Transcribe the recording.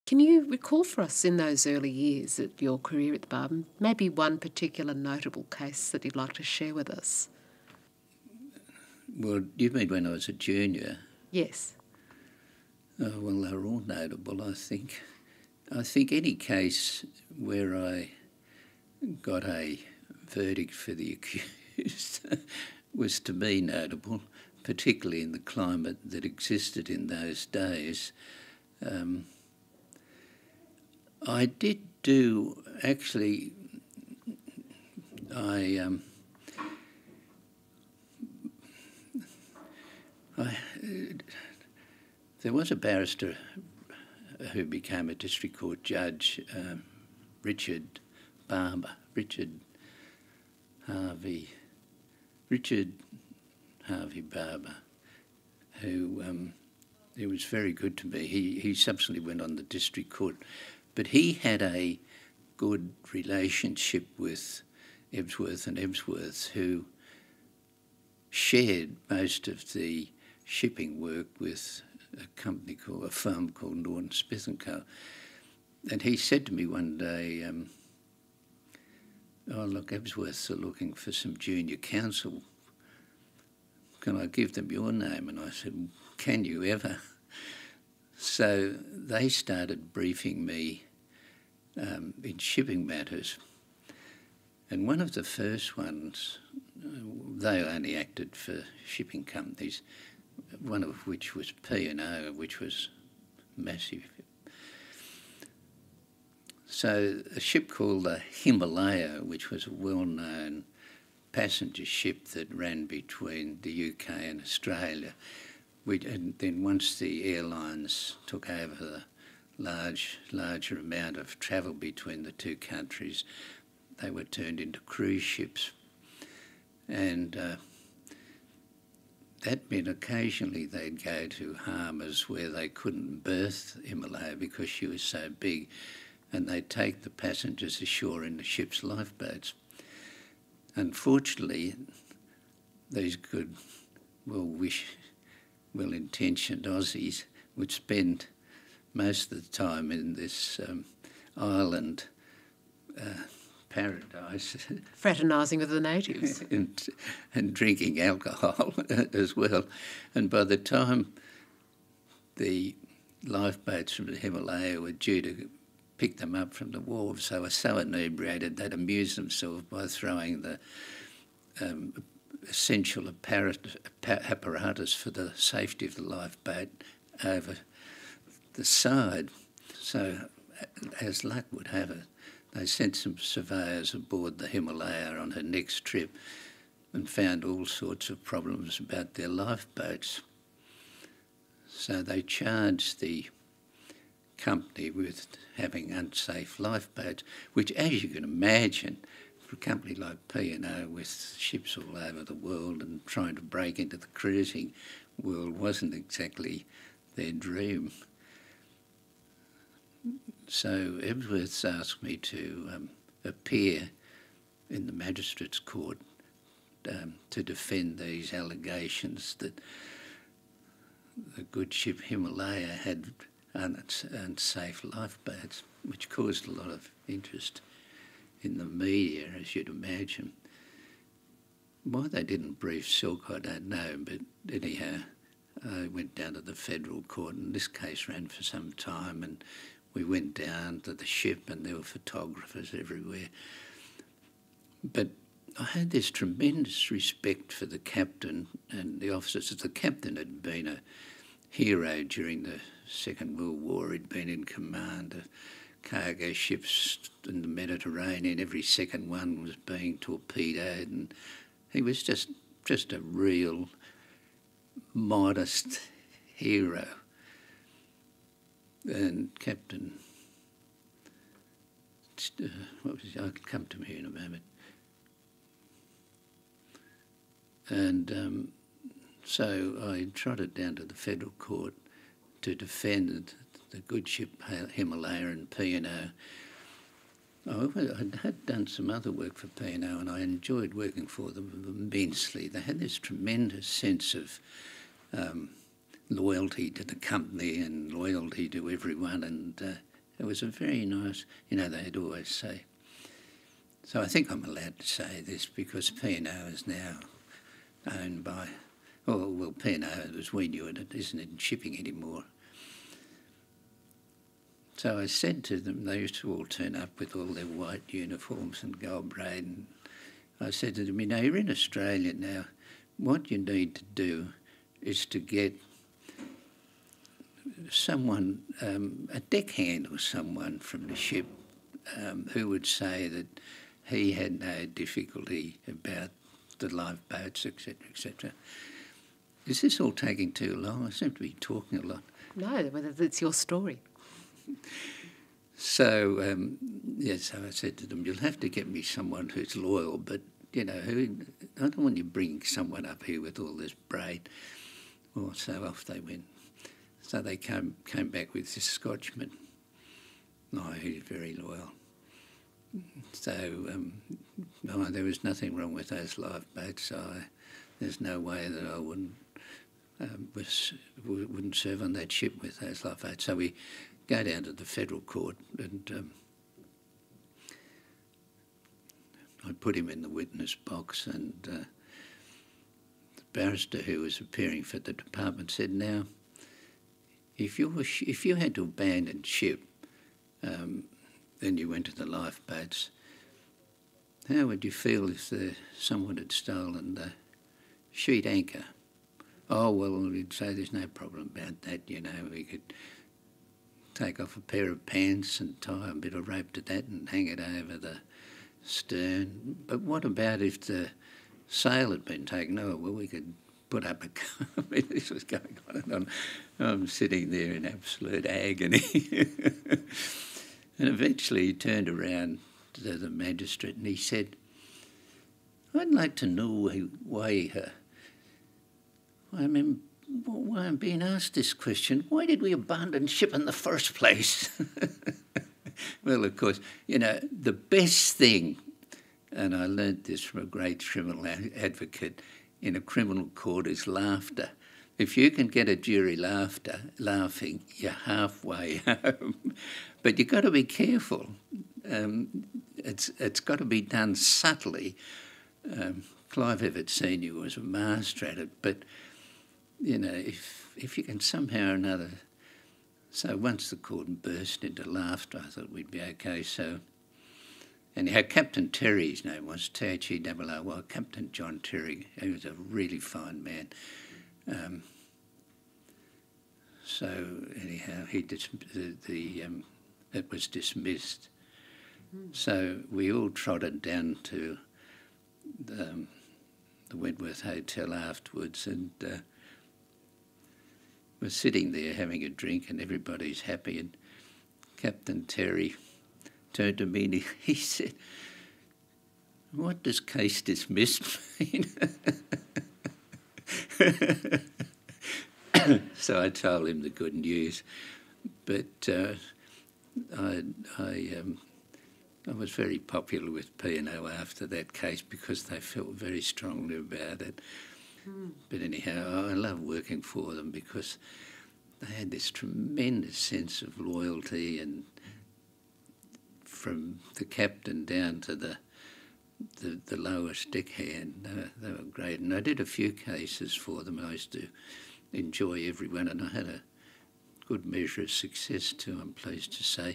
Can you recall for us in those early years of your career at the bar, maybe one particular notable case that you'd like to share with us? Well, you mean when I was a junior? Yes. Well, they were all notable, I think. I think any case where I got a verdict for the accused was to me notable, particularly in the climate that existed in those days. I did do, actually, there was a barrister who became a district court judge, Richard Harvey Barber, who was very good to me. He subsequently went on the district court, but he had a good relationship with Ebsworth and Ebsworth, who shared most of the shipping work with a firm called Norton Smith & Co. And he said to me one day, "Oh, look, Ebsworths are looking for some junior counsel. Can I give them your name?" And I said, "Can you ever?" So they started briefing me in shipping matters. And one of the first ones, they only acted for shipping companies, one of which was P&O, which was massive. So a ship called the Himalaya, which was a well-known passenger ship that ran between the UK and Australia, and then once the airlines took over the larger amount of travel between the two countries, they were turned into cruise ships. And that meant occasionally they'd go to harbours where they couldn't berth Himalaya because she was so big, and they'd take the passengers ashore in the ship's lifeboats. Unfortunately, these good, well-intentioned Aussies would spend most of the time in this island paradise. Fraternising with the natives. and drinking alcohol as well. And by the time the lifeboats from the Himalaya were due to pick them up from the wharves, they were so inebriated they'd amuse themselves by throwing the essential apparatus for the safety of the lifeboat over the side. So, as luck would have it, they sent some surveyors aboard the Himalaya on her next trip and found all sorts of problems about their lifeboats. So they charged the company with having unsafe lifeboats, which, as you can imagine, for a company like P&O with ships all over the world and trying to break into the cruising world, wasn't exactly their dream. So Ebsworth asked me to appear in the magistrate's court to defend these allegations that the good ship Himalaya had unsafe lifeboats, which caused a lot of interest in the media, as you'd imagine. Why they didn't brief Silk, I don't know, but anyhow, I went down to the federal court, and this case ran for some time, and we went down to the ship and there were photographers everywhere. But I had this tremendous respect for the captain and the officers. The captain had been a hero during the Second World War. He'd been in command of cargo ships in the Mediterranean. Every second one was being torpedoed, and he was just a real modest hero. And Captain, I'll come to me in a moment. And so I trotted down to the federal court to defend the good ship Himalaya and P&O. I had done some other work for P&O, and I enjoyed working for them immensely. They had this tremendous sense of loyalty to the company and loyalty to everyone, and it was a very nice, they'd always say. So I think I'm allowed to say this because P&O is now owned by, P&O, as we knew it, isn't in shipping anymore. So I said to them, they used to all turn up with all their white uniforms and gold braid, and I said to them, you're in Australia now. What you need to do is to get someone, a deckhand or someone from the ship who would say that he had no difficulty about the lifeboats, etc., etc. Is this all taking too long? I seem to be talking a lot. No, it's your story. So, so I said to them, you'll have to get me someone who's loyal, but, I don't want you bringing someone up here with all this braid. Well, so off they went. So they came back with this Scotchman. He's very loyal. So, there was nothing wrong with those lifeboats. There's no way that I wouldn't serve on that ship with those lifeboats. So we go down to the federal court, and I put him in the witness box, and the barrister who was appearing for the department said, now, if you had to abandon ship, then you went to the lifeboats, how would you feel if someone had stolen the sheet anchor? Oh, well, we'd say there's no problem about that, we could take off a pair of pants and tie a bit of rope to that and hang it over the stern. But what about if the sail had been taken? Oh, well, we could put up I mean, this was going on and on. I'm sitting there in absolute agony. And eventually he turned around to the magistrate and he said, I'd like to know why I'm being asked this question. Why did we abandon ship in the first place? Well, of course, the best thing, and I learned this from a great criminal advocate in a criminal court, is laughter. If you can get a jury laughing, you're halfway home. But you've got to be careful. It's got to be done subtly. Clive Everett Senior was a master at it, but if you can somehow or another. So once the court burst into laughter, I thought we'd be okay. So anyhow, Captain Terry's name was T-H-E-R-R-Y, Captain John Terry. He was a really fine man. So anyhow, it was dismissed. So we all trotted down to the Wentworth Hotel afterwards, and we're sitting there having a drink, and everybody's happy. And Captain Terry turned to me and he said, "What does case dismissed mean?" So I told him the good news, but I was very popular with P&O after that case because they felt very strongly about it. But anyhow, I love working for them because they had this tremendous sense of loyalty, and from the captain down to the lowest deckhand, they were great. And I did a few cases for them. I used to enjoy every one, and I had a good measure of success too, I'm pleased to say.